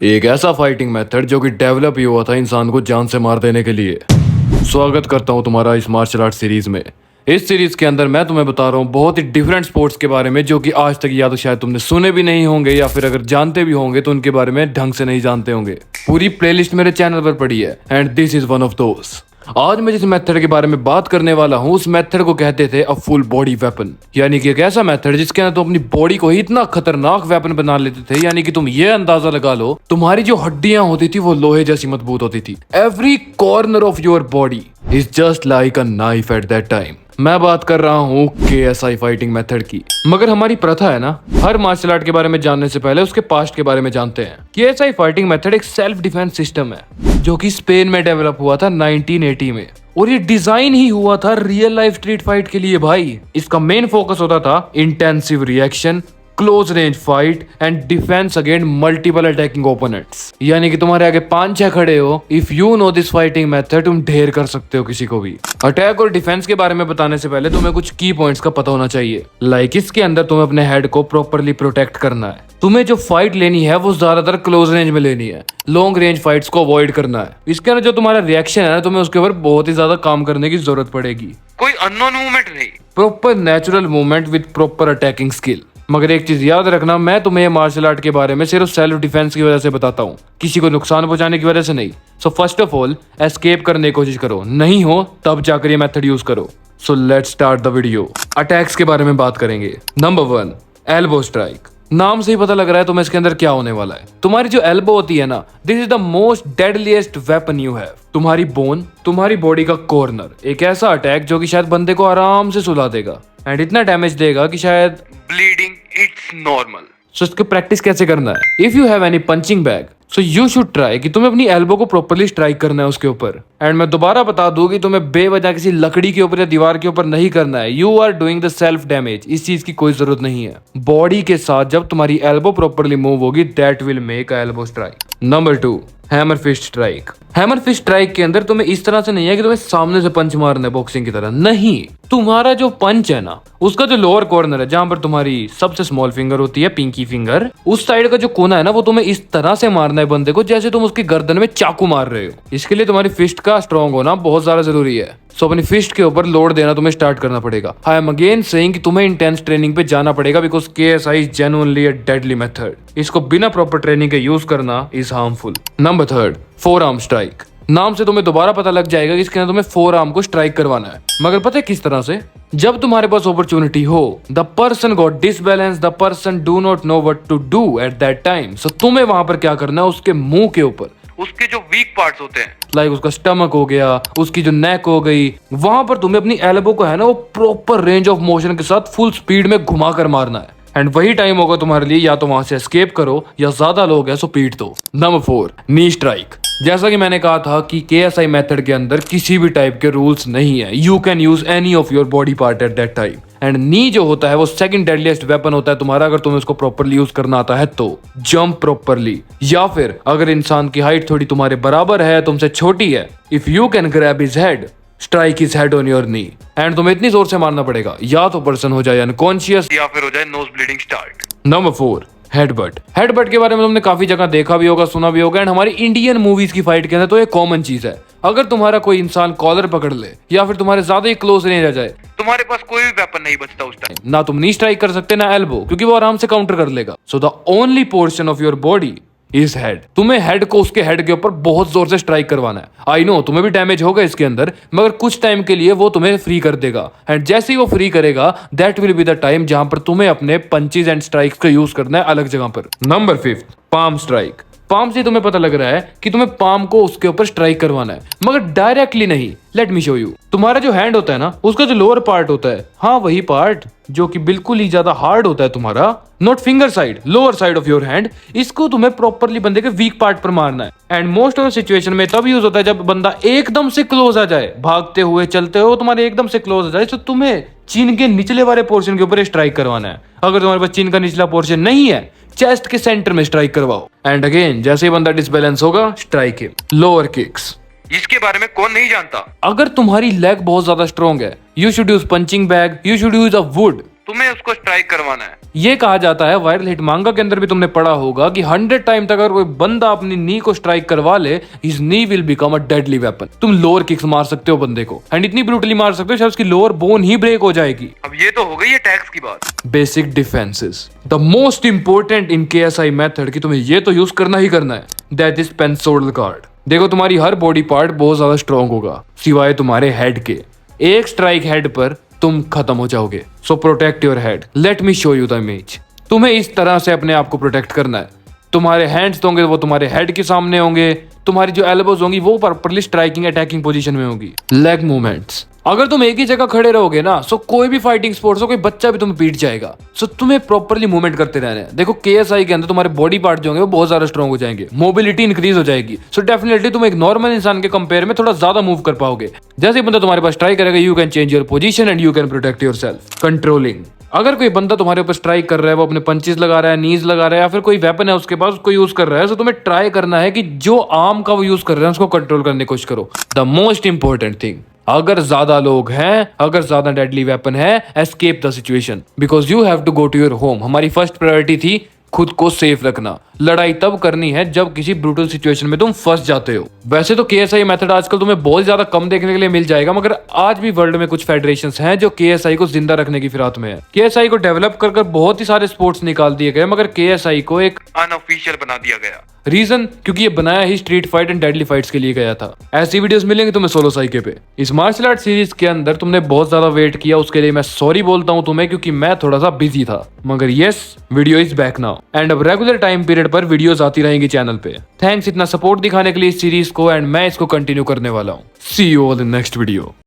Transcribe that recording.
एक ऐसा fighting method जो कि डेवलप ही हुआ था इंसान को जान से मार देने के लिए। स्वागत करता हूं तुम्हारा इस मार्शल आर्ट सीरीज में। इस सीरीज के अंदर मैं तुम्हें बता रहा हूं बहुत ही डिफरेंट स्पोर्ट्स के बारे में जो कि आज तक या तो शायद तुमने सुने भी नहीं होंगे या फिर अगर जानते भी होंगे तो उनके बारे में ढंग से नहीं जानते होंगे। पूरी प्लेलिस्ट मेरे चैनल पर पड़ी है and this is one of those. आज मैं जिस मेथड के बारे में बात करने वाला हूँ उस मेथड को कहते थे अ फुल बॉडी वेपन, यानी कि एक ऐसा मेथड जिसके अंदर तुम अपनी बॉडी को ही इतना खतरनाक वेपन बना लेते थे, यानी कि तुम ये अंदाजा लगा लो तुम्हारी जो हड्डियां होती थी वो लोहे जैसी मजबूत होती थी। Every corner of your body is just like a knife eight that time. मैं बात कर रहा हूँ KSI फाइटिंग मेथड की। मगर हमारी प्रथा है ना, हर मार्शल आर्ट के बारे में जानने से पहले उसके पास्ट के बारे में जानते हैं। KSI फाइटिंग मेथड एक सेल्फ डिफेंस सिस्टम है जो कि स्पेन में डेवलप हुआ था 1980 में, और ये डिजाइन ही हुआ था रियल लाइफ स्ट्रीट फाइट के लिए भाई। इसका मेन फोकस होता था intensive reaction, close range fight and defence against multiple attacking opponents. यानी कि तुम्हारे आगे 5-6 खड़े हो, if you know this fighting method तुम ढेर कर सकते हो किसी को भी। अटैक और डिफेंस के बारे में बताने से पहले तुम्हें कुछ की पॉइंट्स का पता होना चाहिए। लाइक इसके अंदर तुम्हें अपने हेड को प्रॉपरली प्रोटेक्ट करना है। तुम्हें जो फाइट लेनी है वो ज्यादातर क्लोज रेंज में लेनी है, लॉन्ग रेंज फाइट्स को अवॉइड करना है। इसके अंदर जो तुम्हारा रिएक्शन है ना, तुम्हें उसके ऊपर बहुत ही ज्यादा काम करने की जरूरत पड़ेगी। कोई अननोन मूवमेंट नहीं, proper natural movement with proper attacking skill. मगर एक चीज याद रखना, मैं तुम्हें मार्शल आर्ट के बारे में सिर्फ सेल्फ डिफेंस की वजह से बताता हूँ, किसी को नुकसान पहुंचाने की वजह से नहीं। So first of all escape करने की कोशिश करो, नहीं हो तब जाकर ये मेथड यूज करो। So let's start the video. Attacks के बारे में बात करेंगे। Number 1, elbow strike. नाम से ही पता लग रहा है तुम्हें इसके अंदर क्या होने वाला है। तुम्हारी जो एल्बो होती है ना, this is the most deadliest weapon you have. तुम्हारी बोन, तुम्हारी बॉडी का कॉर्नर, एक ऐसा अटैक जो कि शायद बंदे को आराम से सुला देगा एंड इतना डैमेज देगा कि शायद ब्लीडिंग इट्स नॉर्मल। सो इसकी प्रैक्टिस कैसे करना है? If you have any punching bag so you should try कि तुम्हें अपनी एल्बो को प्रॉपर्ली स्ट्राइक करना है उसके ऊपर। एंड मैं दोबारा बता दूं कि तुम्हें बेवजह किसी लकड़ी के ऊपर या दीवार के ऊपर नहीं करना है। You are doing the self damage, इस चीज की कोई जरूरत नहीं है। बॉडी के साथ जब तुम्हारी एल्बो प्रॉपर्ली मूव होगी that will make a elbow strike. Number 2, hammer fist strike. Hammer fist strike के अंदर तुम्हें इस तरह से नहीं है कि तुम्हें सामने से पंच मारना है बॉक्सिंग की तरह, नहीं। तुम्हारा जो पंच है ना, उसका जो लोअर कॉर्नर है जहां पर तुम्हारी सबसे स्मॉल फिंगर होती है, पिंकी फिंगर, उस साइड का जो कोना है ना, वो तुम्हें इस तरह से मारना है बंदे को जैसे तुम उसकी गर्दन में चाकू मार रहे हो। इसके लिए तुम्हारी फिस्ट का स्ट्रॉन्ग होना बहुत ज्यादा जरूरी है। सो अपनी फिस्ट के ऊपर लोड देना तुम्हें स्टार्ट करना पड़ेगा। आई एम अगेन सेइंग कि तुम्हें इंटेंस ट्रेनिंग पे जाना पड़ेगा because KSI is genuinely a deadly method. इसको बिना प्रॉपर ट्रेनिंग के यूज करना is harmful. Number 3, four arm strike. नाम से तुम्हें दोबारा पता लग जाएगा कि इसके अंदर तुम्हें फोर आर्म को स्ट्राइक करवाना है। मगर पता है किस तरह से? जब तुम्हारे पास अपॉर्चुनिटी हो, the person got disbalance, the person do not know what to do at that time. So तुम्हें वहां पर क्या करना है, उसके मुंह के ऊपर उसके जो वीक पार्ट्स होते हैं, लाइक उसका स्टमक हो गया, उसकी जो नेक हो गई, वहां पर तुम्हें अपनी एल्बो को है ना वो प्रॉपर रेंज ऑफ मोशन के साथ फुल स्पीड में घुमा कर मारना है। एंड वही टाइम होगा तुम्हारे लिए, या तो वहां से एस्केप करो या ज्यादा लोग हैं सो पीट दो। Number 4, knee strike. जैसा कि मैंने कहा था कि KSI मेथड के अंदर किसी भी टाइप के रूल्स नहीं है। You can use any of your body part eight that time. And नी जो होता है वो सेकंड डेडलीस्ट वेपन होता है तुम्हारा, अगर तुम्हें उसको प्रॉपर्ली यूज करना आता है तो। जंप प्रॉपर्ली, या फिर अगर इंसान की हाइट थोड़ी तुम्हारे बराबर है, तुमसे छोटी है, if you can grab his head, strike his head on your knee. And तुम्हें इतनी जोर से मारना पड़ेगा या तो पर्सन हो जाए अनकॉन्शियस या फिर हो जाए nose bleeding start. Number 4, headbutt. Headbutt के बारे में तुमने काफी जगह देखा भी होगा, सुना भी होगा। एंड हमारी इंडियन मूवीज की फाइट के अंदर तो ये कॉमन चीज है। अगर तुम्हारा कोई इंसान कॉलर पकड़ ले या फिर तुम्हारे ज्यादा ही क्लोज रेंज आ जाए, तुम्हारे पास कोई भी वेपन नहीं बचता उस टाइम। ना तुम नी स्ट्राइक कर सकते ना एल्बो, क्योंकि वो आराम से काउंटर कर लेगा। So the only portion of your body is head. तुम्हें हेड को उसके हेड के ऊपर बहुत जोर से स्ट्राइक करवाना है। आई नो तुम्हें भी डैमेज होगा इसके अंदर, मगर कुछ टाइम के लिए वो तुम्हें फ्री कर देगा। एंड जैसे ही वो फ्री करेगा that will be the time जहां पर तुम्हें अपने पंचेस एंड स्ट्राइक्स का यूज करना है अलग जगह पर। Number 5, palm strike. पाम से तुम्हें पता लग रहा है कि तुम्हें पाम को उसके ऊपर स्ट्राइक करवाना है, मगर डायरेक्टली नहीं। Late me show you. तुम्हारा जो हैंड होता है ना, उसका जो लोअर पार्ट होता है, हाँ वही पार्ट जो कि बिल्कुल ही ज्यादा हार्ड होता है तुम्हारा, not finger side, lower side of your hand, इसको तुम्हें प्रॉपर्ली बंदे के वीक पार्ट पर मारना है। And most of the situation में तब यूज होता है जब बंदा एकदम से क्लोज आ जाए, भागते हुए चलते हो तुम्हारे एकदम से क्लोज आ जाए, तो तुम्हें चिन के निचले वाले पोर्शन के ऊपर स्ट्राइक करवाना है। अगर तुम्हारे पास चिन का निचला पोर्शन नहीं है, चेस्ट के सेंटर में स्ट्राइक करवाओ। एंड अगेन जैसे ही बंदा डिसबैलेंस होगा, स्ट्राइक हिम। लोअर किक्स, इसके बारे में कौन नहीं जानता। अगर तुम्हारी लेग बहुत ज्यादा स्ट्रॉन्ग है, you should use punching bag, you should use a would तुम्हें उसको स्ट्राइक करवाना है। ये कहा जाता है, वायरल हिट मांगा के अंदर भी तुमने पढ़ा होगा कि 100 टाइम तक अगर कोई बंदा अपनी नी को स्ट्राइक करवा ले, his knee will become a deadly weapon. तुम लोअर किक्स मार सकते हो बंदे को, एंड इतनी ब्रूटली मार सकते हो शायद उसकी लोअर बोन ही ब्रेक हो जाएगी। अब ये तो हो गई है टैक्स की बात। Basic defences, the most important in KSI method की तुम्हें ये तो यूज करना ही करना है, दैट इज पेंसोडल गार्ड। देखो तुम्हारी हर बॉडी पार्ट बहुत ज्यादा स्ट्रॉन्ग होगा सिवाय तुम्हारे हेड के। एक स्ट्राइक हेड पर तुम खत्म हो जाओगे। So protect your head. Let me show you the image. तुम्हें इस तरह से अपने आप को प्रोटेक्ट करना है। तुम्हारे हैंड्स होंगे वो तुम्हारे हेड के सामने होंगे, तुम्हारी जो एल्बोज होंगी वो प्रॉपर्ली स्ट्राइकिंग अटैकिंग पोजीशन में होगी। लेग मूवमेंट्स, अगर तुम एक ही जगह खड़े रहोगे ना, सो कोई भी फाइटिंग स्पोर्ट्स हो, कोई बच्चा भी तुम्हें पीट जाएगा। सो तुम्हें प्रॉपर्ली मूवमेंट करते रहना है। देखो KSI के अंदर तुम्हारे बॉडी पार्ट जो होंगे वो बहुत ज्यादा स्ट्रॉन्ग हो जाएंगे, मोबिलिटी इंक्रीज हो जाएगी। सो डेफिनेटली तुम एक नॉर्मल इंसान के कंपेयर में थोड़ा ज्यादा मूव कर पाओगे। जैसे बंदा तुम्हारे पास ट्राई करेगा, you can change your position and you can protect your self. Controlling, अगर कोई बंदा तुम्हारे ऊपर स्ट्राइक कर रहा है, वो अपने पंचेस लगा रहा है, नीज लगा रहा है, या फिर कोई वेपन है उसके पास उसको यूज कर रहा है, तो तुम्हें ट्राई करना है कि जो आर्म का वो यूज कर रहे हैं उसको कंट्रोल करने की कोशिश करो। द मोस्ट इंपॉर्टेंट थिंग, अगर ज्यादा लोग हैं, अगर ज्यादा डेडली वेपन है, escape the situation because you have to go to your home. हमारी फर्स्ट प्रायोरिटी थी खुद को सेफ रखना। लड़ाई तब करनी है जब किसी ब्रूटल सिचुएशन में तुम फंस जाते हो। वैसे तो KSI मेथड आजकल तुम्हें बहुत ज्यादा कम देखने के लिए मिल जाएगा, मगर आज भी वर्ल्ड में कुछ फेडरेशंस हैं जो KSI को जिंदा रखने की फिराक में है। KSI को डेवलप कर बहुत ही सारे स्पोर्ट्स निकाल दिए गए, मगर KSI को एक अनऑफिशियल बना दिया गया। रीजन, क्योंकि ये बनाया ही street fight and deadly fights के लिए गया था। ऐसी वीडियोस मिलेंगी तुम्हें सोलो साइके पे। इस मार्शल आर्ट सीरीज के अंदर तुमने बहुत ज्यादा वेट किया, उसके लिए मैं सॉरी बोलता हूँ तुम्हें, क्योंकि मैं थोड़ा सा बिजी था। मगर yes, video is back now and अब रेगुलर टाइम पीरियड पर वीडियोस आती रहेंगी चैनल पे। थैंक्स इतना सपोर्ट दिखाने के लिए इस सीरीज को, एंड मैं इसको कंटिन्यू करने वाला हूँ। See you all in next video.